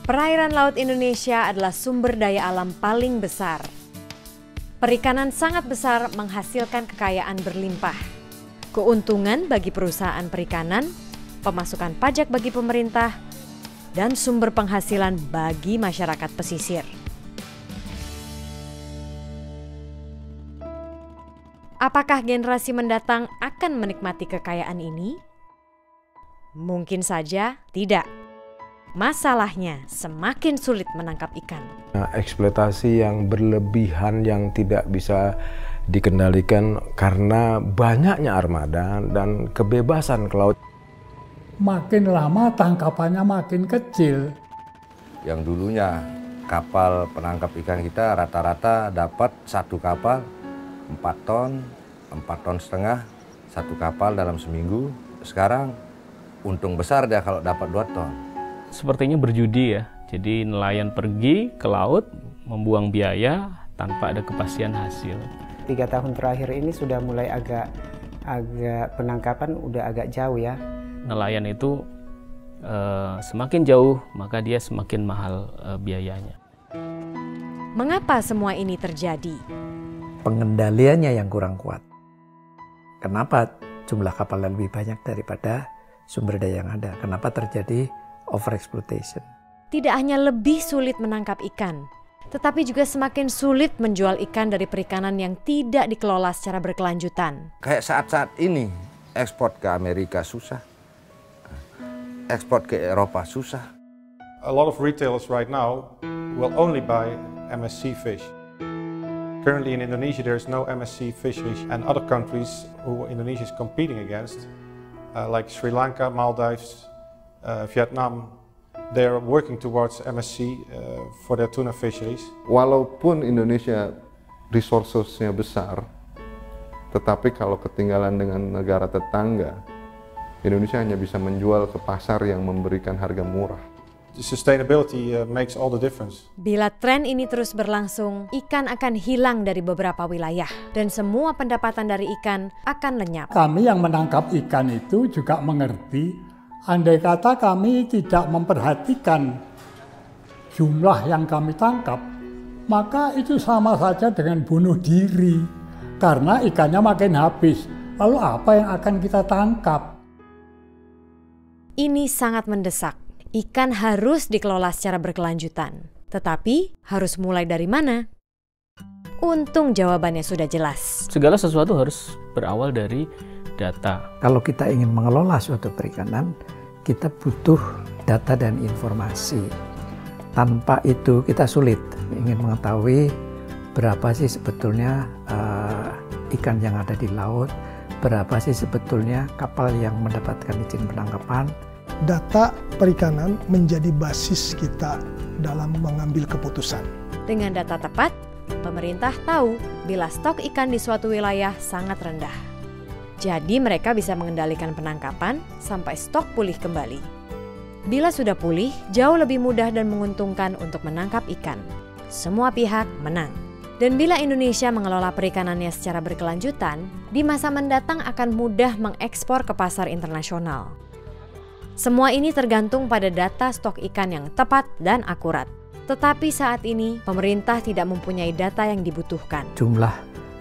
Perairan laut Indonesia adalah sumber daya alam paling besar. Perikanan sangat besar menghasilkan kekayaan berlimpah. Keuntungan bagi perusahaan perikanan, pemasukan pajak bagi pemerintah, dan sumber penghasilan bagi masyarakat pesisir. Apakah generasi mendatang akan menikmati kekayaan ini? Mungkin saja tidak. Masalahnya, semakin sulit menangkap ikan. Eksploitasi yang berlebihan yang tidak bisa dikendalikan karena banyaknya armada dan kebebasan ke laut. Makin lama tangkapannya makin kecil. Yang dulunya kapal penangkap ikan kita rata-rata dapat satu kapal 4 ton, 4,5 ton, satu kapal dalam seminggu. Sekarang untung besar dia kalau dapat 2 ton. Sepertinya berjudi ya, jadi nelayan pergi ke laut membuang biaya tanpa ada kepastian hasil. 3 tahun terakhir ini sudah mulai agak penangkapan udah agak jauh ya. Nelayan itu semakin jauh maka dia semakin mahal biayanya. Mengapa semua ini terjadi? Pengendaliannya yang kurang kuat. Kenapa jumlah kapal lebih banyak daripada sumber daya yang ada? Kenapa terjadi overexploitation? Tidak hanya lebih sulit menangkap ikan, tetapi juga semakin sulit menjual ikan dari perikanan yang tidak dikelola secara berkelanjutan. Kayak saat-saat ini ekspor ke Amerika susah, ekspor ke Eropa susah. A lot of retailers right now will only buy MSC fish. Currently in Indonesia there is no MSC fish, and other countries who Indonesia is competing against, like Sri Lanka, Maldives, Vietnam, they are working towards MSC for their tuna fisheries. Walaupun Indonesia resourcesnya besar, tetapi kalau ketinggalan dengan negara tetangga, Indonesia hanya bisa menjual ke pasar yang memberikan harga murah. The sustainability makes all the difference. Bila tren ini terus berlangsung, ikan akan hilang dari beberapa wilayah dan semua pendapatan dari ikan akan lenyap. Kami yang menangkap ikan itu juga mengerti, andai kata kami tidak memperhatikan jumlah yang kami tangkap, maka itu sama saja dengan bunuh diri, karena ikannya makin habis. Lalu apa yang akan kita tangkap? Ini sangat mendesak. Ikan harus dikelola secara berkelanjutan. Tetapi harus mulai dari mana? Untung jawabannya sudah jelas. Segala sesuatu harus berawal dari data. Kalau kita ingin mengelola suatu perikanan, kita butuh data dan informasi. Tanpa itu kita sulit ingin mengetahui berapa sih sebetulnya ikan yang ada di laut, berapa sih sebetulnya kapal yang mendapatkan izin penangkapan. Data perikanan menjadi basis kita dalam mengambil keputusan. Dengan data tepat, pemerintah tahu bila stok ikan di suatu wilayah sangat rendah. Jadi mereka bisa mengendalikan penangkapan sampai stok pulih kembali. Bila sudah pulih, jauh lebih mudah dan menguntungkan untuk menangkap ikan. Semua pihak menang. Dan bila Indonesia mengelola perikanannya secara berkelanjutan, di masa mendatang akan mudah mengekspor ke pasar internasional. Semua ini tergantung pada data stok ikan yang tepat dan akurat. Tetapi saat ini, pemerintah tidak mempunyai data yang dibutuhkan. Jumlah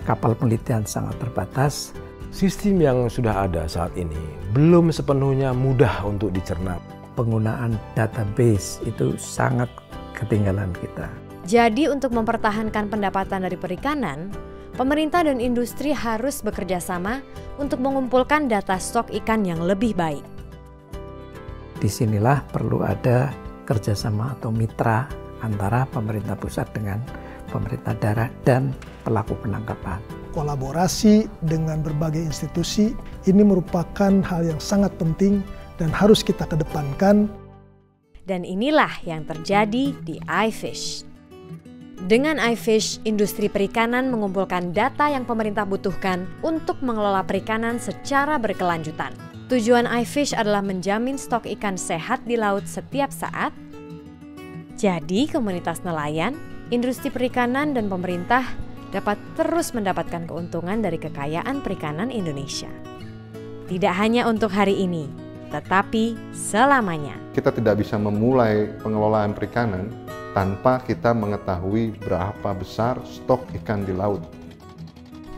kapal penelitian sangat terbatas. Sistem yang sudah ada saat ini belum sepenuhnya mudah untuk dicerna. Penggunaan database itu sangat ketinggalan kita. Jadi untuk mempertahankan pendapatan dari perikanan, pemerintah dan industri harus bekerja sama untuk mengumpulkan data stok ikan yang lebih baik. Disinilah perlu ada kerjasama atau mitra antara pemerintah pusat dengan pemerintah daerah dan pelaku penangkapan. Kolaborasi dengan berbagai institusi ini merupakan hal yang sangat penting dan harus kita kedepankan. Dan inilah yang terjadi di iFish. Dengan iFish, industri perikanan mengumpulkan data yang pemerintah butuhkan untuk mengelola perikanan secara berkelanjutan. Tujuan iFish adalah menjamin stok ikan sehat di laut setiap saat. Jadi komunitas nelayan, industri perikanan, dan pemerintah dapat terus mendapatkan keuntungan dari kekayaan perikanan Indonesia. Tidak hanya untuk hari ini, tetapi selamanya. Kita tidak bisa memulai pengelolaan perikanan tanpa kita mengetahui berapa besar stok ikan di laut.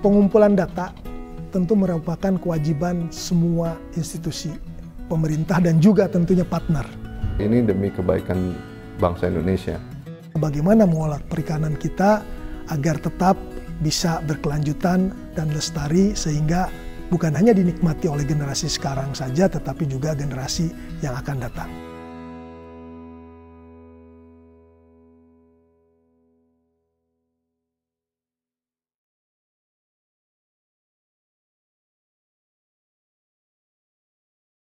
Pengumpulan data tentu merupakan kewajiban semua institusi, pemerintah dan juga tentunya partner. Ini demi kebaikan bangsa Indonesia. Bagaimana mengolah perikanan kita agar tetap bisa berkelanjutan dan lestari sehingga bukan hanya dinikmati oleh generasi sekarang saja tetapi juga generasi yang akan datang.